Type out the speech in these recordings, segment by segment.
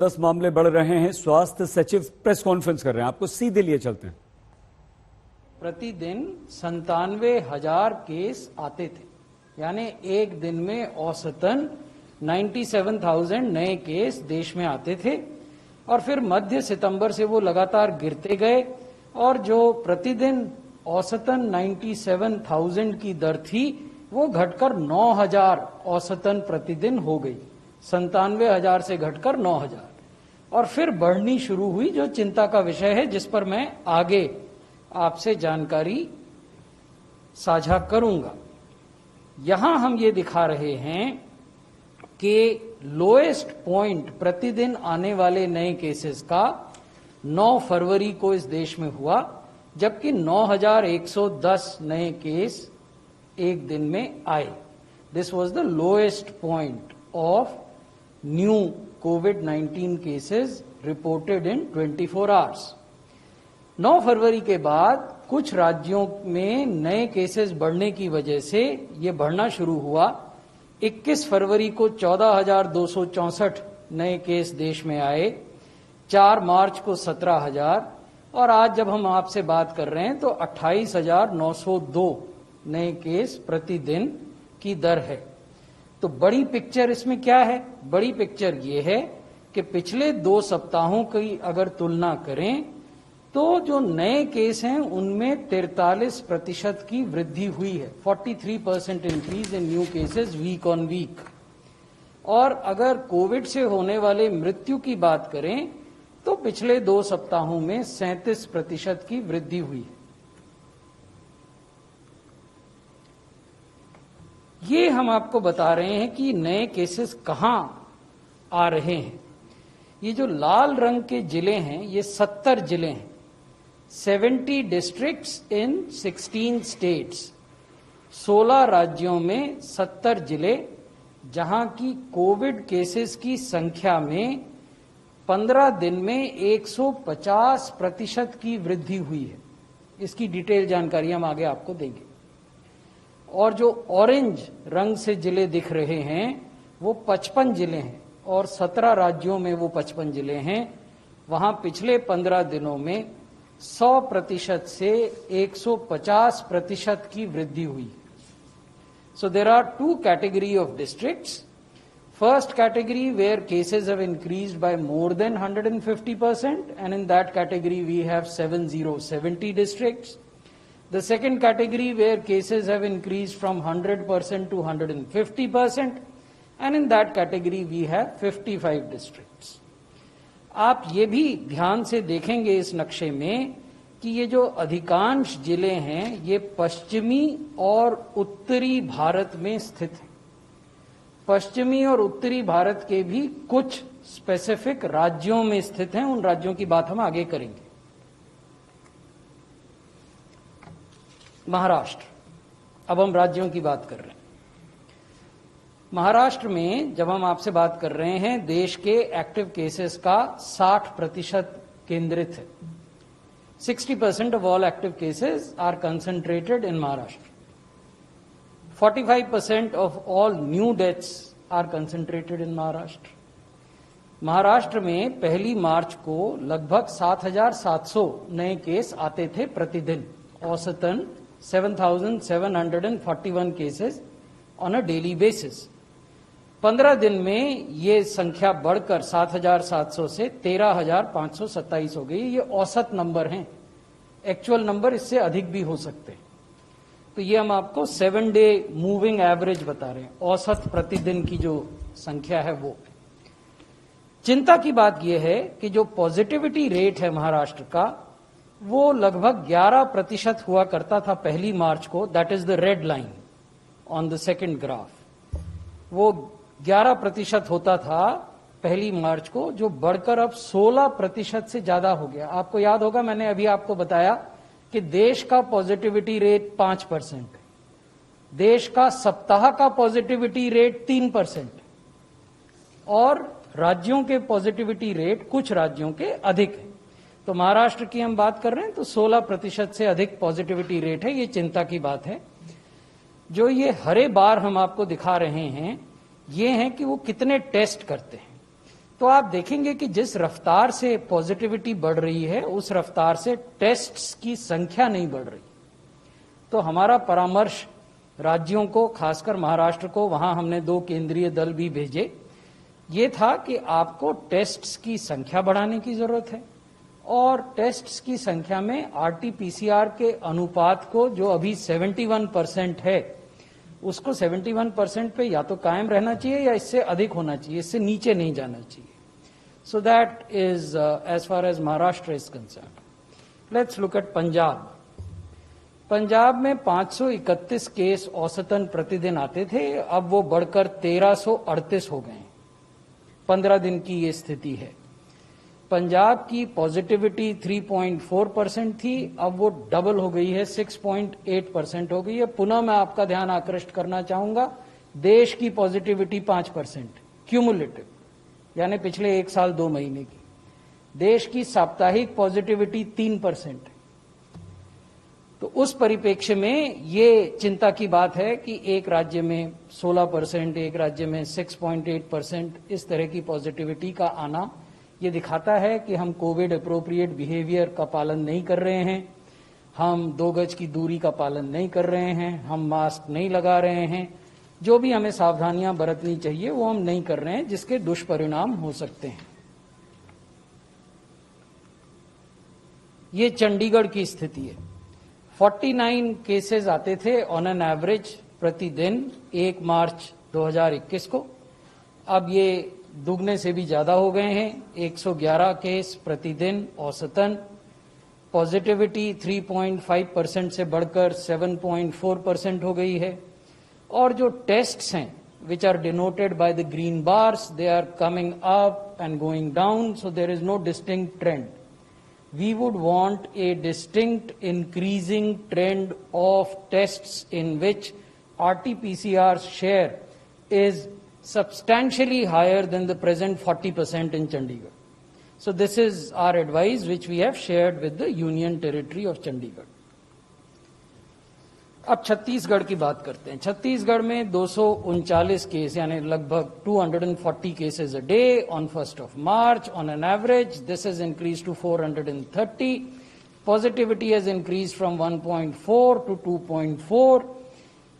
10 मामले बढ़ रहे हैं। स्वास्थ्य सचिव प्रेस कॉन्फ्रेंस कर रहे हैं, आपको सीधे लिए चलते हैं। प्रतिदिन 97,000 केस आते थे, यानी एक दिन में औसतन 97,000 नए केस देश में आते थे और फिर मध्य सितंबर से वो लगातार गिरते गए और जो प्रतिदिन औसतन 97,000 की दर थी वो घटकर 9,000 औसतन प्रतिदिन हो गई। 97,000 से घटकर 9,000 और फिर बढ़नी शुरू हुई, जो चिंता का विषय है, जिस पर मैं आगे आपसे जानकारी साझा करूंगा। यहां हम ये दिखा रहे हैं कि लोएस्ट पॉइंट प्रतिदिन आने वाले नए केसेस का 9 फरवरी को इस देश में हुआ, जबकि 9,110 नए केस एक दिन में आए। This was the lowest point of new covid cases reported in 24 hours. 9 फरवरी के बाद कुछ राज्यों में नए केसेस बढ़ने की वजह से ये बढ़ना शुरू हुआ। 21 फरवरी को 14,264 नए केस देश में आए, 4 मार्च को 17,000 और आज जब हम आपसे बात कर रहे हैं तो 28,902 नए केस प्रतिदिन की दर है। तो बड़ी पिक्चर इसमें क्या है? बड़ी पिक्चर ये है कि पिछले 2 सप्ताहों की अगर तुलना करें तो जो नए केस हैं उनमें 43% की वृद्धि हुई है, 43% increase in new cases week on week. और अगर कोविड से होने वाले मृत्यु की बात करें तो पिछले 2 सप्ताहों में 37% की वृद्धि हुई है। ये हम आपको बता रहे हैं कि नए केसेस कहां आ रहे हैं। ये जो लाल रंग के जिले हैं ये 70 जिले हैं, 70 डिस्ट्रिक्ट्स इन 16 स्टेट्स, 16 राज्यों में 70 जिले, जहां की कोविड केसेस की संख्या में 15 दिन में 150% की वृद्धि हुई है। इसकी डिटेल जानकारी हम आगे आपको देंगे। और जो ऑरेंज रंग से जिले दिख रहे हैं वो 55 जिले हैं और 17 राज्यों में वो 55 जिले हैं। वहां पिछले 15 दिनों में 100% से 150% की वृद्धि हुई। So there are 2 category of districts. First category where cases have increased by more than 150%, and in that category we have 70 districts. The second category where cases have increased from 100% to 150%, and in that category we have 55 districts. आप ये भी ध्यान से देखेंगे इस नक्शे में कि ये जो अधिकांश जिले हैं ये पश्चिमी और उत्तरी भारत में स्थित हैं। पश्चिमी और उत्तरी भारत के भी कुछ स्पेसिफिक राज्यों में स्थित हैं, उन राज्यों की बात हम आगे करेंगे। महाराष्ट्र, अब हम राज्यों की बात कर रहे हैं। महाराष्ट्र में जब हम आपसे बात कर रहे हैं देश के एक्टिव केसेस का 60% केंद्रित है। 60% of all active cases are concentrated in Maharashtra. 45% of all new deaths are concentrated in Maharashtra. Maharashtra में पहली मार्च को लगभग 7,700 नए केस आते थे प्रतिदिन, औसतन 7,741 cases on a daily basis. 15 दिन में ये संख्या बढ़कर 7,700 से 13,527 हो गई। ये औसत नंबर हैं, एक्चुअल नंबर इससे अधिक भी हो सकते हैं। तो ये हम आपको 7 डे मूविंग एवरेज बता रहे हैं, औसत प्रतिदिन की जो संख्या है वो। चिंता की बात यह है कि जो पॉजिटिविटी रेट है महाराष्ट्र का वो लगभग 11% हुआ करता था पहली मार्च को। That is the red line on the second graph. वो 11% होता था पहली मार्च को, जो बढ़कर अब 16% से ज्यादा हो गया। आपको याद होगा मैंने अभी आपको बताया कि देश का पॉजिटिविटी रेट 5% है, देश का सप्ताह का पॉजिटिविटी रेट 3% और राज्यों के पॉजिटिविटी रेट कुछ राज्यों के अधिक है। तो महाराष्ट्र की हम बात कर रहे हैं तो 16% से अधिक पॉजिटिविटी रेट है। ये चिंता की बात है। जो ये हरे बार हम आपको दिखा रहे हैं ये हैं कि वो कितने टेस्ट करते हैं। तो आप देखेंगे कि जिस रफ्तार से पॉजिटिविटी बढ़ रही है उस रफ्तार से टेस्ट्स की संख्या नहीं बढ़ रही। तो हमारा परामर्श राज्यों को, खासकर महाराष्ट्र को, वहां हमने 2 केंद्रीय दल भी भेजे, ये था कि आपको टेस्ट्स की संख्या बढ़ाने की जरूरत है और टेस्ट्स की संख्या में आरटी-पीसीआर के अनुपात को, जो अभी 71% है, उसको 71% पे या तो कायम रहना चाहिए या इससे अधिक होना चाहिए, इससे नीचे नहीं जाना चाहिए। So that is as far as Maharashtra is concern. Let's look at Punjab. Punjab में 531 केस औसतन प्रतिदिन आते थे, अब वो बढ़कर 1338 हो गए। 15 दिन की ये स्थिति है। पंजाब की पॉजिटिविटी 3.4% थी, अब वो डबल हो गई है, 6.8% हो गई है। पुनः मैं आपका ध्यान आकृष्ट करना चाहूंगा, देश की पॉजिटिविटी 5% क्यूमुलेटिव, यानी पिछले 1 साल 2 महीने की। देश की साप्ताहिक पॉजिटिविटी 3% है। तो उस परिप्रेक्ष्य में ये चिंता की बात है कि एक राज्य में 16%, एक राज्य में 6.8%, इस तरह की पॉजिटिविटी का आना, ये दिखाता है कि हम कोविड अप्रोप्रिएट बिहेवियर का पालन नहीं कर रहे हैं, हम 2 गज की दूरी का पालन नहीं कर रहे हैं, हम मास्क नहीं लगा रहे हैं, जो भी हमें सावधानियां बरतनी चाहिए वो हम नहीं कर रहे हैं, जिसके दुष्परिणाम हो सकते हैं। ये चंडीगढ़ की स्थिति है। 49 केसेस आते थे ऑन एन एवरेज प्रतिदिन 1 मार्च 2021 को, अब ये दुगने से भी ज्यादा हो गए हैं, 111 केस प्रतिदिन औसतन। पॉजिटिविटी 3.5% से बढ़कर 7.4% हो गई है। और जो टेस्ट्स हैं, which are denoted by the green bars, they are coming up and going down, so there is no distinct trend. We would want a distinct increasing trend of tests in which RT-PCR's share is substantially higher than the present 40% in Chandigarh. So this is our advice which we have shared with the Union Territory of Chandigarh. अब छत्तीसगढ़ की बात करते हैं। छत्तीसगढ़ में 239 case, यानी लगभग 240 cases a day on 1 March on an average. This has increase to 430। Positivity has increase from 1.4 to 2.4.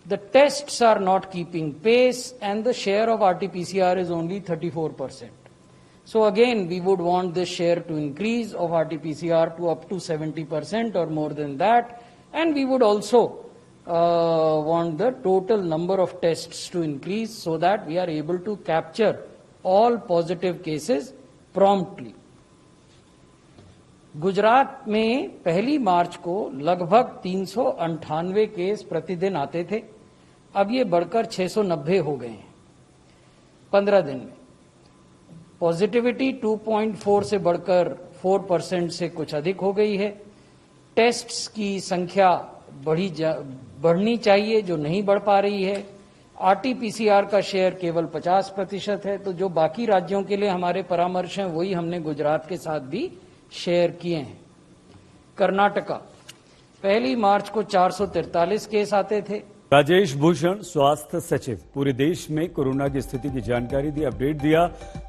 The tests are not keeping pace and the share of RT-PCR is only 34%. So again, we would want this share to increase of RT-PCR to up to 70% or more than that, and we would also want the total number of tests to increase so that we are able to capture all positive cases promptly. Gujarat में 1 मार्च को लगभग 398 case प्रतिदिन आते थे, अब ये बढ़कर 690 हो गए हैं 15 दिन में। पॉजिटिविटी 2.4 से बढ़कर 4% से कुछ अधिक हो गई है। टेस्ट्स की संख्या बढ़नी चाहिए, जो नहीं बढ़ पा रही है। आरटी-पीसीआर का शेयर केवल 50% है। तो जो बाकी राज्यों के लिए हमारे परामर्श हैं वही हमने गुजरात के साथ भी शेयर किए हैं। कर्नाटका 1 मार्च को 443 केस आते थे। राजेश भूषण, स्वास्थ्य सचिव, पूरे देश में कोरोना की स्थिति की जानकारी दी, अपडेट दिया।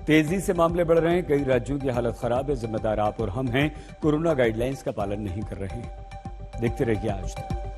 तेजी से मामले बढ़ रहे हैं, कई राज्यों की हालत खराब है, जिम्मेदार आप और हम हैं, कोरोना गाइडलाइंस का पालन नहीं कर रहे हैं। देखते रहिए आज तक।